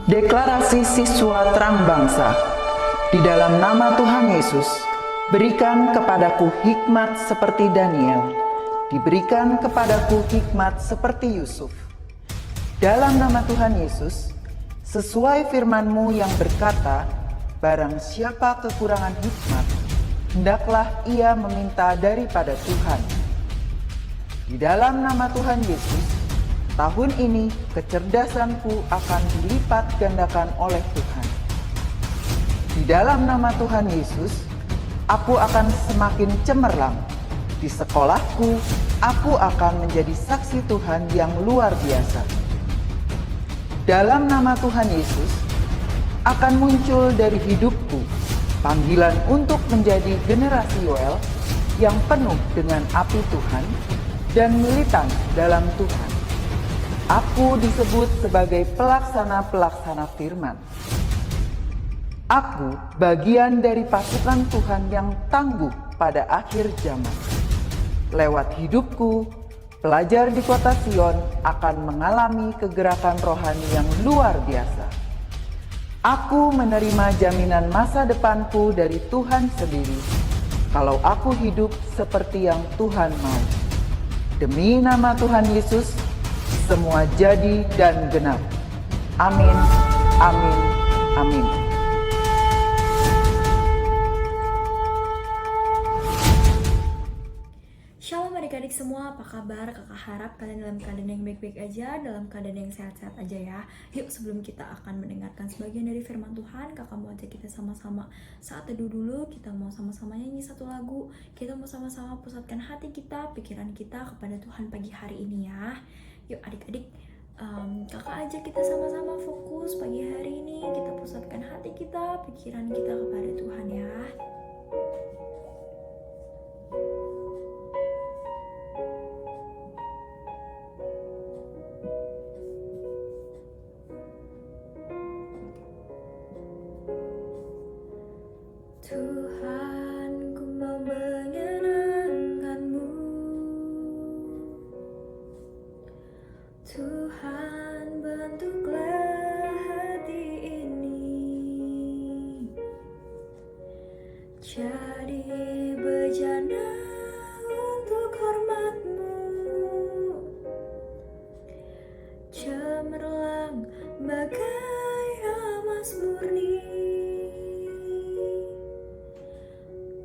Deklarasi siswa terang bangsa. Di dalam nama Tuhan Yesus, berikan kepadaku hikmat seperti Daniel. Diberikan kepadaku hikmat seperti Yusuf. Dalam nama Tuhan Yesus, sesuai firman-Mu yang berkata, barang siapa kekurangan hikmat, hendaklah ia meminta daripada Tuhan. Di dalam nama Tuhan Yesus, tahun ini kecerdasanku akan dilipat gandakan oleh Tuhan. Di dalam nama Tuhan Yesus, aku akan semakin cemerlang. Di sekolahku, aku akan menjadi saksi Tuhan yang luar biasa. Dalam nama Tuhan Yesus, akan muncul dari hidupku panggilan untuk menjadi generasi Yoel yang penuh dengan api Tuhan dan militan dalam Tuhan. Aku disebut sebagai pelaksana-pelaksana firman. Aku bagian dari pasukan Tuhan yang tangguh pada akhir zaman. Lewat hidupku, pelajar di kota Sion akan mengalami kegerakan rohani yang luar biasa. Aku menerima jaminan masa depanku dari Tuhan sendiri, kalau aku hidup seperti yang Tuhan mau. Demi nama Tuhan Yesus, semua jadi dan genap. Amin, amin, amin. Shalom adik-adik semua, apa kabar? Kakak harap kalian dalam keadaan yang baik-baik aja, dalam keadaan yang sehat-sehat aja ya. Yuk sebelum kita akan mendengarkan sebagian dari firman Tuhan, kakak mau ajak kita sama-sama saat teduh dulu. Kita mau sama-sama nyanyi satu lagu. Kita mau sama-sama pusatkan hati kita, pikiran kita kepada Tuhan pagi hari ini ya. Yuk adik-adik, kakak ajak kita sama-sama fokus pagi hari ini. Kita pusatkan hati kita, pikiran kita kepada Tuhan ya. Tuhan, ku mau menyenangkan-Mu. Tuhan, bentuklah hati ini jadi bejana untuk hormat-Mu, cemerlang bagai emas murni.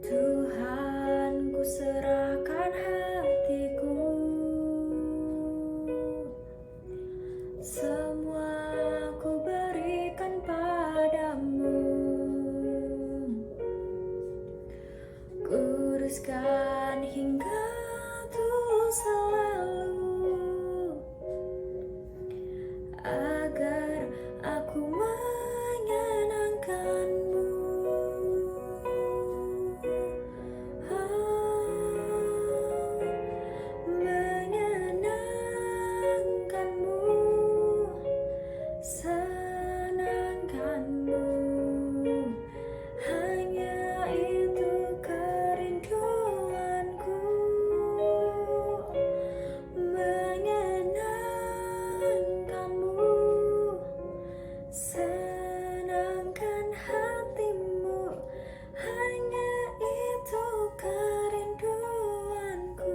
Tuhan, ku serahkan hatiku, semua ku berikan padamu. Kuduskan hingga tulus selalu, agar aku menyenangkan-Mu. Senangkan-Mu, hanya itu kerinduanku. Menyenangkan-Mu, senangkan hati-Mu, hanya itu kerinduanku.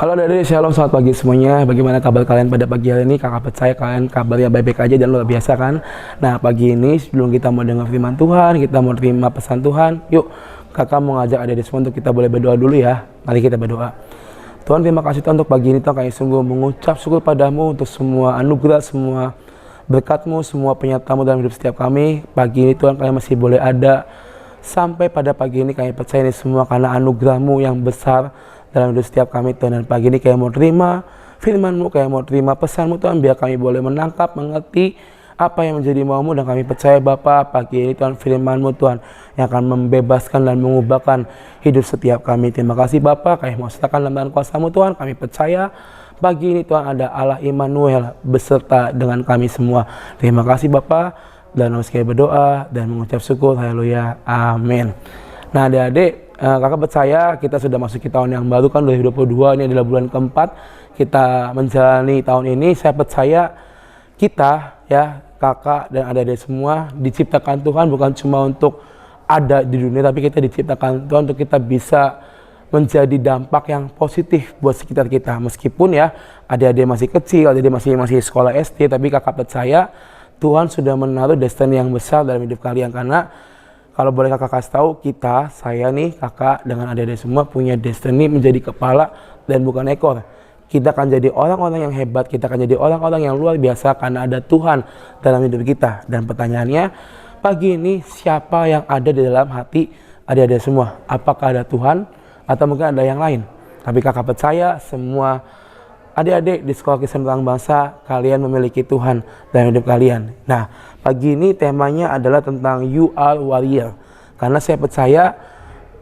Halo adik-adik, shalom, selamat pagi semuanya. Bagaimana kabar kalian pada pagi hari ini? Kakak percaya kalian kabarnya baik-baik aja dan luar biasa kan? Nah, pagi ini sebelum kita mau dengar firman Tuhan, kita mau terima pesan Tuhan, yuk kakak mau ngajak adik-adik semua untuk kita boleh berdoa dulu ya. Mari kita berdoa. Tuhan, terima kasih Tuhan untuk pagi ini Tuhan, kami sungguh mengucap syukur padamu untuk semua anugerah, semua berkat-Mu, semua penyertaan-Mu dalam hidup setiap kami. Pagi ini Tuhan, kami masih boleh ada sampai pada pagi ini. Kami percaya ini semua karena anugerah-Mu yang besar dalam hidup setiap kami Tuhan. Dan pagi ini kami mau terima firman-Mu, kami mau terima pesan-Mu Tuhan, biar kami boleh menangkap, mengerti apa yang menjadi mau-Mu. Dan kami percaya Bapa, pagi ini Tuhan, firman-Mu Tuhan yang akan membebaskan dan mengubahkan hidup setiap kami. Terima kasih Bapa, kami mau serahkan dalam tangan kuasa-Mu Tuhan. Kami percaya pagi ini Tuhan ada Allah Immanuel beserta dengan kami semua. Terima kasih Bapa, dan kami berdoa dan mengucap syukur. Haleluya, amin. Nah adik-adik, kakak percaya kita sudah masuk ke tahun yang baru kan, 2022. Ini adalah bulan keempat kita menjalani tahun ini. Saya percaya kita ya, kakak dan adik-adik semua diciptakan Tuhan bukan cuma untuk ada di dunia, tapi kita diciptakan Tuhan untuk kita bisa menjadi dampak yang positif buat sekitar kita. Meskipun ya adik-adik masih kecil, adik-adik masih sekolah SD, tapi kakak percaya Tuhan sudah menaruh destiny yang besar dalam hidup kalian. Karena kalau boleh kakak kasih tahu, saya nih kakak dengan adik-adik semua punya destiny menjadi kepala dan bukan ekor. Kita akan jadi orang-orang yang hebat, kita akan jadi orang-orang yang luar biasa karena ada Tuhan dalam hidup kita. Dan pertanyaannya pagi ini, siapa yang ada di dalam hati adik-adik semua? Apakah ada Tuhan atau mungkin ada yang lain? Tapi kakak percaya semua adik-adik di Sekolah Kristen Terang Bangsa, kalian memiliki Tuhan dalam hidup kalian. Nah, pagi ini temanya adalah tentang You Are Warrior. Karena saya percaya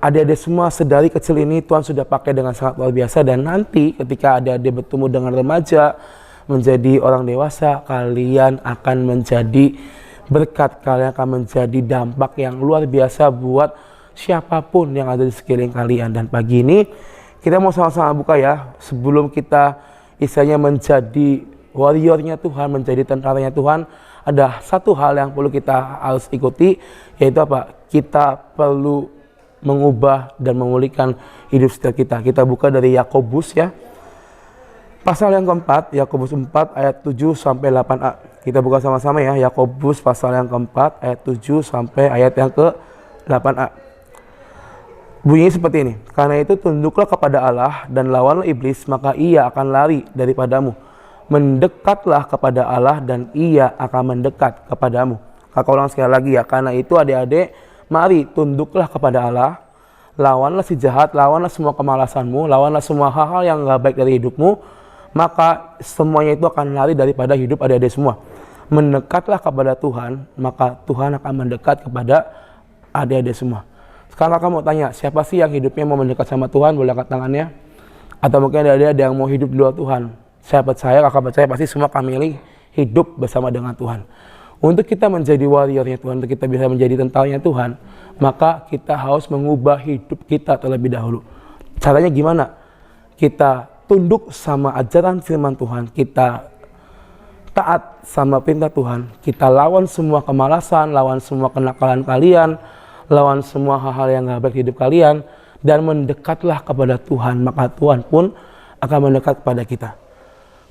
adik-adik semua sedari kecil ini Tuhan sudah pakai dengan sangat luar biasa. Dan nanti ketika adik-adik bertemu dengan remaja, menjadi orang dewasa, kalian akan menjadi berkat, kalian akan menjadi dampak yang luar biasa buat siapapun yang ada di sekeliling kalian. Dan pagi ini kita mau sama-sama buka ya, sebelum kita istilahnya menjadi warriornya Tuhan, menjadi tentaranya Tuhan, ada satu hal yang perlu kita harus ikuti, yaitu apa? Kita perlu mengubah dan memulihkan hidup setiap kita. Kita buka dari Yakobus ya, pasal yang keempat, Yakobus 4 ayat 7 sampai 8a. Kita buka sama-sama ya, Yakobus pasal yang keempat ayat 7 sampai ayat yang ke 8a. Bunyinya seperti ini. Karena itu tunduklah kepada Allah dan lawanlah iblis, maka ia akan lari daripadamu. Mendekatlah kepada Allah dan ia akan mendekat kepadamu. Kakak ulang sekali lagi ya. Karena itu adik-adik, mari tunduklah kepada Allah, lawanlah si jahat, lawanlah semua kemalasanmu, lawanlah semua hal-hal yang gak baik dari hidupmu, maka semuanya itu akan lari daripada hidup adik-adik semua. Mendekatlah kepada Tuhan, maka Tuhan akan mendekat kepada adik-adik semua. Sekarang kakak mau tanya, siapa sih yang hidupnya mau mendekat sama Tuhan? Boleh angkat tangannya. Atau mungkin ada yang mau hidup di luar Tuhan. Saya percaya, kakak percaya pasti semua kami milih hidup bersama dengan Tuhan. Untuk kita menjadi warriornya Tuhan, untuk kita bisa menjadi tentaranya Tuhan, maka kita harus mengubah hidup kita terlebih dahulu. Caranya gimana? Kita tunduk sama ajaran firman Tuhan, kita taat sama perintah Tuhan, kita lawan semua kemalasan, lawan semua kenakalan kalian, lawan semua hal-hal yang gak baik di hidup kalian, dan mendekatlah kepada Tuhan, maka Tuhan pun akan mendekat kepada kita.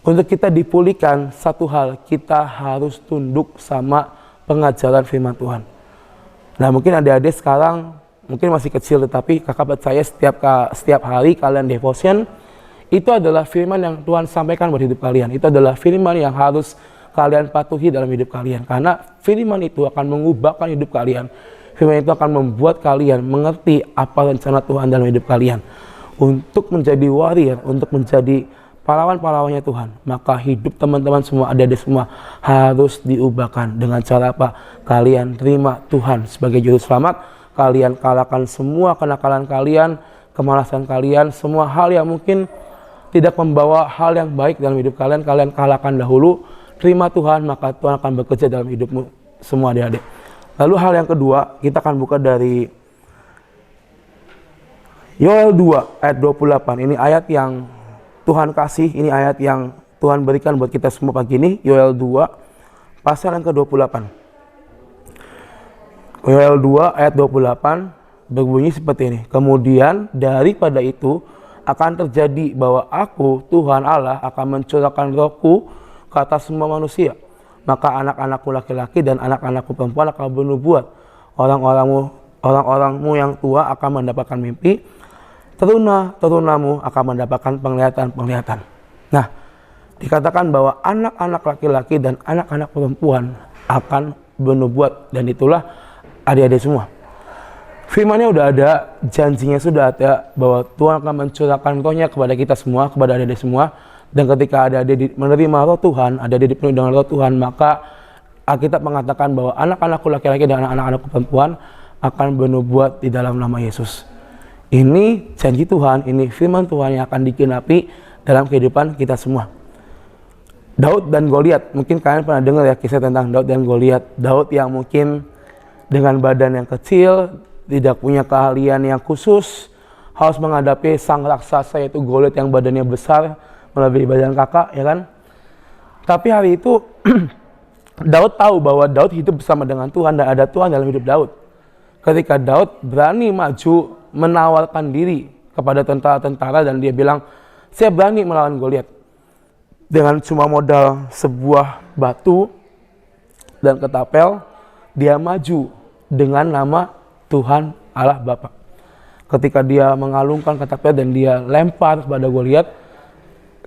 Untuk kita dipulihkan, satu hal, kita harus tunduk sama pengajaran firman Tuhan. Nah mungkin adik-adik sekarang mungkin masih kecil, tetapi kakak percaya setiap hari kalian devotion, itu adalah firman yang Tuhan sampaikan buat hidup kalian. Itu adalah firman yang harus kalian patuhi dalam hidup kalian, karena firman itu akan mengubahkan hidup kalian. Firman itu akan membuat kalian mengerti apa rencana Tuhan dalam hidup kalian. Untuk menjadi warrior, untuk menjadi pahlawan-pahlawannya Tuhan, maka hidup teman-teman semua, adik-adik semua harus diubahkan. Dengan cara apa? Kalian terima Tuhan sebagai juru selamat, kalian kalahkan semua kenakalan kalian, kemalasan kalian, semua hal yang mungkin tidak membawa hal yang baik dalam hidup kalian, kalian kalahkan dahulu. Terima Tuhan, maka Tuhan akan bekerja dalam hidupmu semua adik-adik. Lalu hal yang kedua, kita akan buka dari Yoel 2 ayat 28. Ini ayat yang Tuhan kasih, ini ayat yang Tuhan berikan buat kita semua pagi ini. Yoel 2 pasal yang ke-28. Yoel 2 ayat 28 berbunyi seperti ini. Kemudian daripada itu akan terjadi bahwa aku, Tuhan Allah, akan mencurahkan rohku ke atas semua manusia. Maka anak-anakku laki-laki dan anak-anakku perempuan akan bernubuat. Orang-orangmu yang tua akan mendapatkan mimpi. Teruna-terunamu akan mendapatkan penglihatan-penglihatan. Nah, dikatakan bahwa anak-anak laki-laki dan anak-anak perempuan akan bernubuat. Dan itulah adik-adik semua. Firman-Nya udah ada, janjinya sudah ada bahwa Tuhan akan mencurahkan rohnya kepada kita semua, kepada adik-adik semua. Dan ketika adik-adik menerima roh Tuhan, adik-adik dipenuhi dengan roh Tuhan, maka Alkitab mengatakan bahwa anak-anakku laki-laki dan anak-anakku perempuan akan bernubuat di dalam nama Yesus. Ini janji Tuhan, ini firman Tuhan yang akan digenapi dalam kehidupan kita semua. Daud dan Goliat, mungkin kalian pernah dengar ya kisah tentang Daud dan Goliat. Daud yang mungkin dengan badan yang kecil, tidak punya keahlian yang khusus, harus menghadapi sang raksasa yaitu Goliat yang badannya besar, melebihi badan kakak, ya kan? Tapi hari itu Daud tahu bahwa Daud hidup bersama dengan Tuhan dan ada Tuhan dalam hidup Daud. Ketika Daud berani maju menawarkan diri kepada tentara-tentara dan dia bilang, saya berani melawan Goliat. Dengan cuma modal sebuah batu dan ketapel, dia maju dengan nama Tuhan Allah Bapa. Ketika dia mengalungkan ketapel dan dia lempar kepada Goliat,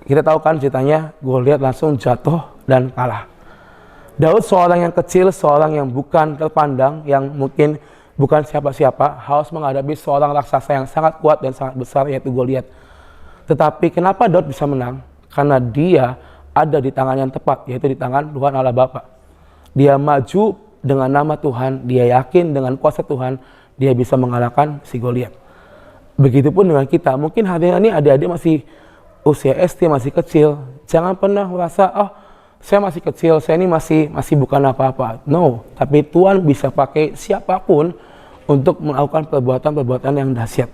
kita tahu kan ceritanya, Goliat langsung jatuh dan kalah. Daud seorang yang kecil, seorang yang bukan terpandang, yang mungkin bukan siapa-siapa, harus menghadapi seorang raksasa yang sangat kuat dan sangat besar yaitu Goliat. Tetapi kenapa Daud bisa menang? Karena dia ada di tangan yang tepat, yaitu di tangan Tuhan Allah Bapa. Dia maju dengan nama Tuhan, dia yakin dengan kuasa Tuhan, dia bisa mengalahkan si Goliat. Begitupun dengan kita, mungkin hari ini adik-adik masih usia SD, masih kecil. Jangan pernah merasa, oh saya masih kecil, saya ini masih bukan apa-apa. No, tapi Tuhan bisa pakai siapapun untuk melakukan perbuatan-perbuatan yang dahsyat.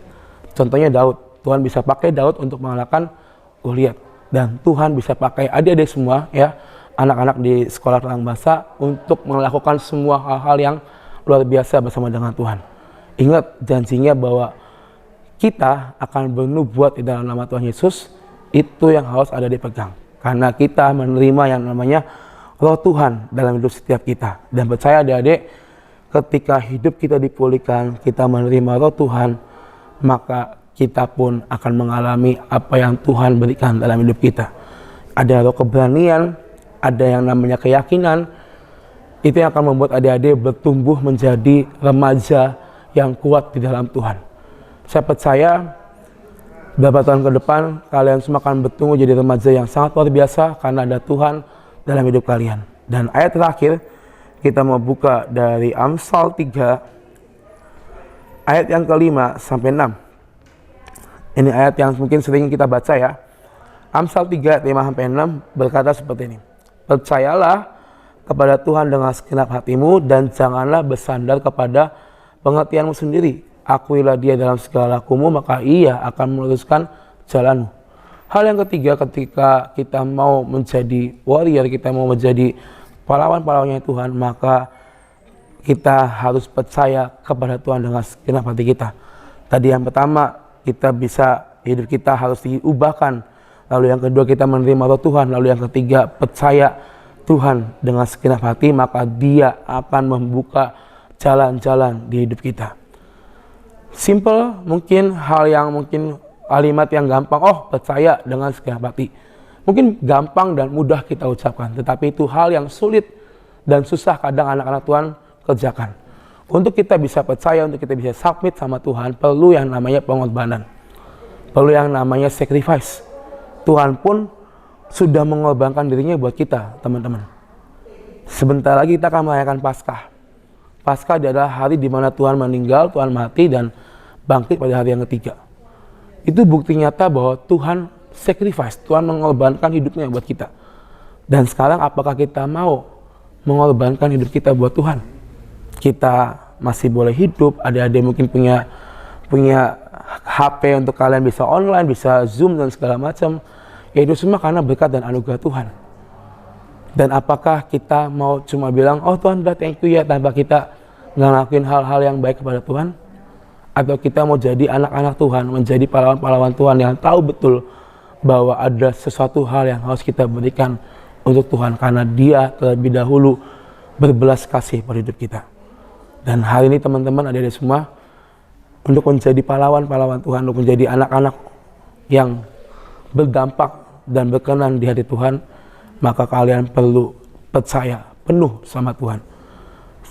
Contohnya Daud, Tuhan bisa pakai Daud untuk mengalahkan Goliat. Dan Tuhan bisa pakai adik-adik semua, ya, anak-anak di sekolah Terang Bahasa untuk melakukan semua hal-hal yang luar biasa bersama dengan Tuhan. Ingat janjinya bahwa kita akan bernubuat di dalam nama Tuhan Yesus, itu yang harus ada dipegang. Karena kita menerima yang namanya roh Tuhan dalam hidup setiap kita. Dan percaya adik-adik, ketika hidup kita dipulihkan, kita menerima roh Tuhan, maka kita pun akan mengalami apa yang Tuhan berikan dalam hidup kita. Ada roh keberanian, ada yang namanya keyakinan, itu yang akan membuat adik-adik bertumbuh menjadi remaja yang kuat di dalam Tuhan. Saya percaya beberapa tahun ke depan kalian semua akan bertumbuh jadi remaja yang sangat luar biasa karena ada Tuhan dalam hidup kalian. Dan ayat terakhir kita mau buka dari Amsal 3 ayat yang ke-5 sampai 6. Ini ayat yang mungkin sering kita baca ya. Amsal 3 ayat 5 sampai 6 berkata seperti ini. Percayalah kepada Tuhan dengan segenap hatimu dan janganlah bersandar kepada pengertianmu sendiri. Akuilah dia dalam segala lakumu, maka ia akan meluruskan jalanmu. Hal yang ketiga, ketika kita mau menjadi warrior, kita mau menjadi pahlawan-pahlawannya Tuhan, maka kita harus percaya kepada Tuhan dengan segenap hati kita. Tadi yang pertama, kita bisa, hidup kita harus diubahkan. Lalu yang kedua, kita menerima roh Tuhan. Lalu yang ketiga, percaya Tuhan dengan segenap hati, maka dia akan membuka jalan-jalan di hidup kita. Simple, mungkin hal yang mungkin kalimat yang gampang, oh percaya dengan segenap hati. Mungkin gampang dan mudah kita ucapkan, tetapi itu hal yang sulit dan susah kadang anak-anak Tuhan kerjakan. Untuk kita bisa percaya, untuk kita bisa submit sama Tuhan, perlu yang namanya pengorbanan. Perlu yang namanya sacrifice. Tuhan pun sudah mengorbankan dirinya buat kita, teman-teman. Sebentar lagi kita akan merayakan Paskah. Paskah adalah hari di mana Tuhan meninggal, Tuhan mati dan bangkit pada hari yang ketiga. Itu bukti nyata bahwa Tuhan sacrifice, Tuhan mengorbankan hidupnya buat kita. Dan sekarang apakah kita mau mengorbankan hidup kita buat Tuhan? Kita masih boleh hidup, adik-adik mungkin punya HP untuk kalian bisa online, bisa Zoom dan segala macam. Ya itu semua karena berkat dan anugerah Tuhan. Dan apakah kita mau cuma bilang, oh Tuhan udah thank you ya, tanpa kita ngelakuin hal-hal yang baik kepada Tuhan? atau kita mau jadi anak-anak Tuhan, menjadi pahlawan-pahlawan Tuhan yang tahu betul bahwa ada sesuatu hal yang harus kita berikan untuk Tuhan karena Dia terlebih dahulu berbelas kasih pada hidup kita. Dan hari ini teman-teman, adik-adik semua, untuk menjadi pahlawan-pahlawan Tuhan, untuk menjadi anak-anak yang berdampak dan berkenan di hati Tuhan, maka kalian perlu percaya penuh sama Tuhan.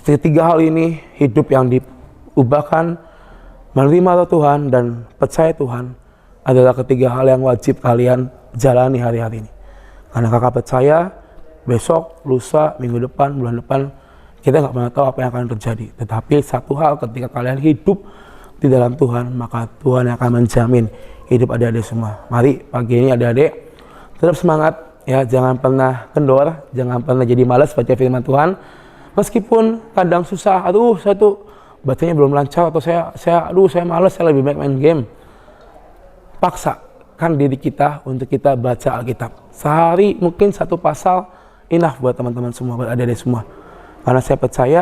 Ketiga hal ini, hidup yang diubahkan, menerima roh Tuhan, dan percaya Tuhan, adalah ketiga hal yang wajib kalian jalani hari-hari ini. Karena kakak percaya, besok, lusa, minggu depan, bulan depan, kita nggak pernah tahu apa yang akan terjadi. Tetapi satu hal, ketika kalian hidup di dalam Tuhan, maka Tuhan akan menjamin hidup adik-adik semua. Mari pagi ini adik-adik tetap semangat ya, jangan pernah kendor, jangan pernah jadi malas baca firman Tuhan. Meskipun kadang susah, saya tuh bacanya belum lancar, atau saya malas, saya lebih baik main game. Paksakan diri kita untuk kita baca Alkitab. Sehari mungkin satu pasal enough buat teman-teman semua, buat adik-adik semua. Karena saya percaya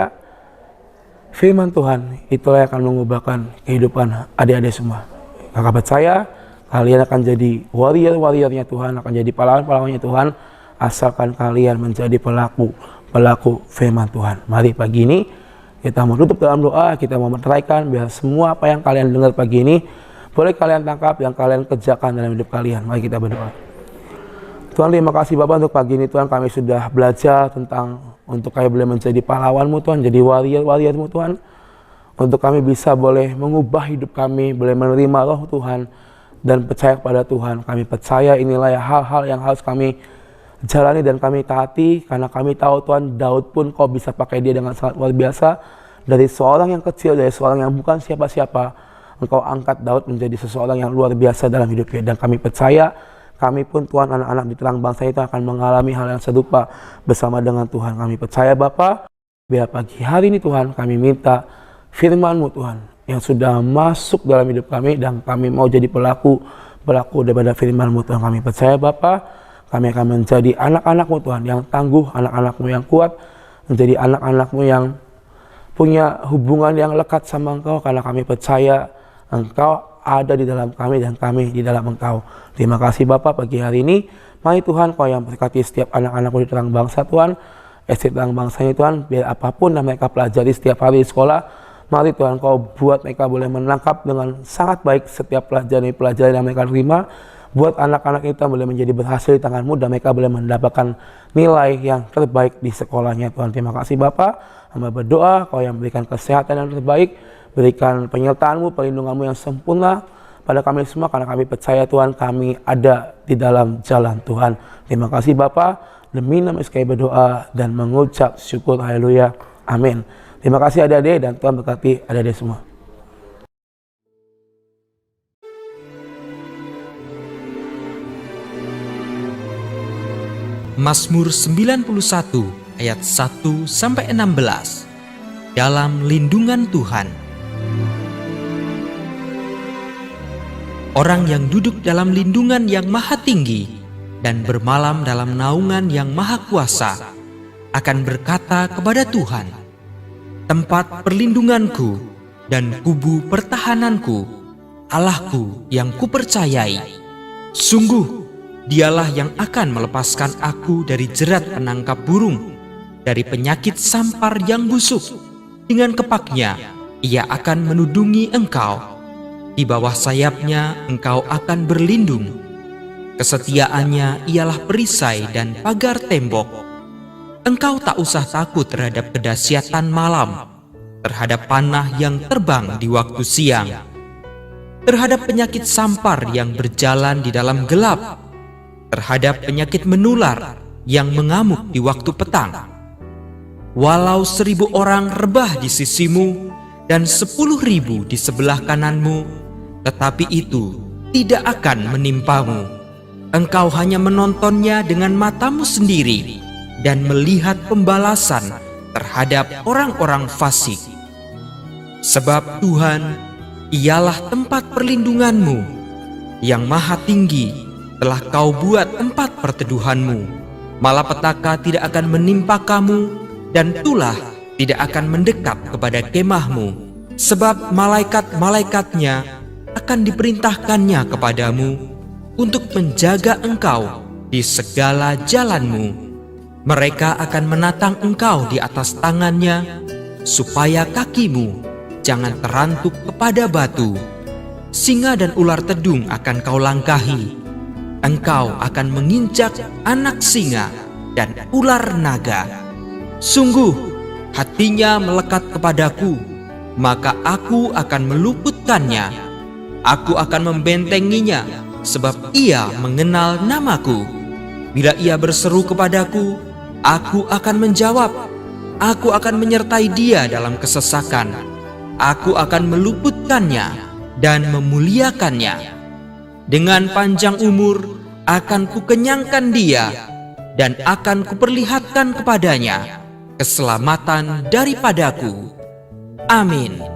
firman Tuhan itulah yang akan mengubahkan kehidupan adik-adik semua. Kakak percaya kalian akan jadi warrior-warriornya Tuhan, akan jadi pahlawan-pahlawannya Tuhan, asalkan kalian menjadi pelaku firman Tuhan. Mari pagi ini kita mau tutup dalam doa, kita mau meneraikan biar semua apa yang kalian dengar pagi ini boleh kalian tangkap, yang kalian kerjakan dalam hidup kalian. Mari kita berdoa. Tuhan, terima kasih Bapak untuk pagi ini Tuhan, kami sudah belajar tentang untuk kami boleh menjadi pahlawan-Mu Tuhan, jadi warrior-warrior-Mu Tuhan. Untuk kami bisa boleh mengubah hidup kami, boleh menerima roh Tuhan dan percaya kepada Tuhan. Kami percaya inilah hal-hal yang harus kami jalani dan kami taati, karena kami tahu Tuhan, Daud pun Kau bisa pakai dia dengan sangat luar biasa. Dari seorang yang kecil, dari seorang yang bukan siapa-siapa, Engkau angkat Daud menjadi seseorang yang luar biasa dalam hidupnya. Dan kami percaya, kami pun Tuhan, anak-anak di Terang Bangsa itu akan mengalami hal yang serupa bersama dengan Tuhan. Kami percaya Bapa, biar pagi hari ini Tuhan, kami minta firman-Mu Tuhan, yang sudah masuk dalam hidup kami, dan kami mau jadi pelaku daripada firman-Mu Tuhan. Kami percaya Bapa, kami akan menjadi anak-anak-Mu Tuhan, yang tangguh, anak-anak-Mu yang kuat, menjadi anak-anak-Mu yang punya hubungan yang lekat sama Engkau, karena kami percaya Engkau ada di dalam kami dan kami di dalam Engkau. Terima kasih Bapak pagi hari ini. Mari Tuhan, Kau yang berkati setiap anak-anak-Mu di Terang Bangsa Tuhan, Terang Bangsa ini Tuhan, biar apapun yang mereka pelajari setiap hari di sekolah, mari Tuhan Kau buat mereka boleh menangkap dengan sangat baik setiap pelajaran yang mereka terima. Buat anak-anak kita boleh menjadi berhasil di tangan-Mu, dan mereka boleh mendapatkan nilai yang terbaik di sekolahnya Tuhan. Terima kasih Bapak. Hamba berdoa Kau yang berikan kesehatan yang terbaik, berikan penyertaan-Mu, perlindungan-Mu yang sempurna pada kami semua, karena kami percaya Tuhan, kami ada di dalam jalan Tuhan. Terima kasih Bapa, demi nama Yesus kami berdoa dan mengucap syukur, haleluya, amin. Terima kasih adik-adik, dan Tuhan berkati adik-adik semua. Mazmur 91 ayat 1-16. Dalam lindungan Tuhan. Orang yang duduk dalam lindungan yang maha tinggi dan bermalam dalam naungan yang maha kuasa akan berkata kepada Tuhan, tempat perlindunganku dan kubu pertahananku, Allahku yang kupercayai. Sungguh, Dialah yang akan melepaskan aku dari jerat penangkap burung, dari penyakit sampar yang busuk. Dengan kepaknya, Ia akan menudungi engkau. Di bawah sayapnya engkau akan berlindung. Kesetiaannya ialah perisai dan pagar tembok. Engkau tak usah takut terhadap kedahsyatan malam, terhadap panah yang terbang di waktu siang, terhadap penyakit sampar yang berjalan di dalam gelap, terhadap penyakit menular yang mengamuk di waktu petang. Walau 1000 orang rebah di sisimu dan 10.000 di sebelah kananmu, tetapi itu tidak akan menimpamu. Engkau hanya menontonnya dengan matamu sendiri dan melihat pembalasan terhadap orang-orang fasik. Sebab Tuhan, Ialah tempat perlindunganmu, yang maha tinggi telah Kau buat tempat perteduhanmu. Malapetaka tidak akan menimpa kamu, dan tulah tidak akan mendekat kepada kemahmu. sebab malaikat-malaikatnya akan diperintahkannya kepadamu untuk menjaga engkau di segala jalanmu. Mereka akan menatang engkau di atas tangannya, supaya kakimu jangan terantuk kepada batu. Singa dan ular tedung akan kau langkahi. Engkau akan menginjak anak singa dan ular naga. Sungguh, hatinya melekat kepadaku, maka aku akan meluputkannya. Aku akan membentenginya, sebab ia mengenal namaku. Bila ia berseru kepadaku, aku akan menjawab. Aku akan menyertai dia dalam kesesakan. Aku akan meluputkannya dan memuliakannya. Dengan panjang umur akan kukenyangkan dia, dan akan kuperlihatkan kepadanya keselamatan daripadaku. Amin.